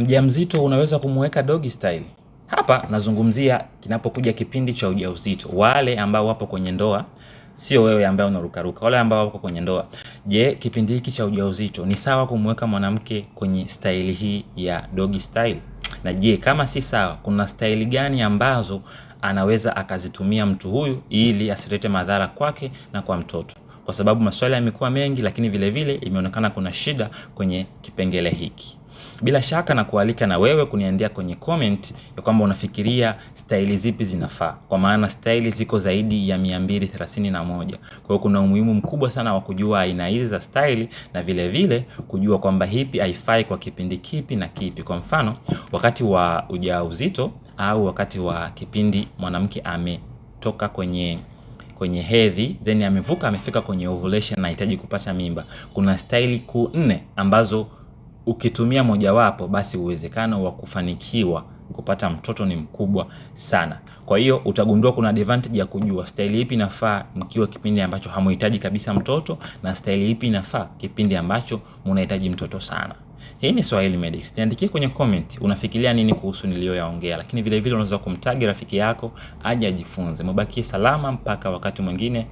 Mjamzito unaweza kumweka doggy style? Hapa nazungumzia kinapokuja kipindi cha ujauzito. Wale ambao wapo kwenye ndoa, sio wewe ambaye unarukaruka. Wale ambao wapo kwenye ndoa, je, kipindi hiki cha ujauzito ni sawa kumweka mwanamke kwenye style hii ya doggy style? Na je, kama si sawa, kuna style gani ambazo anaweza akazitumia mtu huyu ili asilete madhara kwake na kwa mtoto? Kwa sababu maswali yamekuwa mengi, lakini vile vile imeonekana kuna shida kwenye kipengele hiki. Bila shaka na kualika na wewe kuniandia kwenye comment ya kwamba unafikiria style zipi zinafaa, kwa maana style ziko zaidi ya 231. Kwa hiyo kuna umuhimu mkubwa sana wa kujua aina hizi za style na vile vile kujua kwamba hipi haifai kwa kipindi kipi na kipi. Kwa mfano, wakati wa ujauzito au wakati wa kipindi mwanamke ametoka kwenye hedhi, then amevuka amefika kwenye ovulation na anahitaji kupata mimba, kuna style 4 ambazo ukitumia mojawapo basi uwezekano wa kufanikiwa kupata mtoto ni mkubwa sana. Kwa hiyo utagundua kuna advantage ya kujua style ipi inafaa mkiwa kipindi ambacho hamuhitaji kabisa mtoto, na style ipi inafaa kipindi ambacho mnahitaji mtoto sana. Hii ni Swahili Medics. Niandikie kwenye comment unafikiria nini kuhusu niliyoyaongea, lakini vile vile unaweza kumtag rafiki yako aje ajifunze. Mbakie salama mpaka wakati mwingine.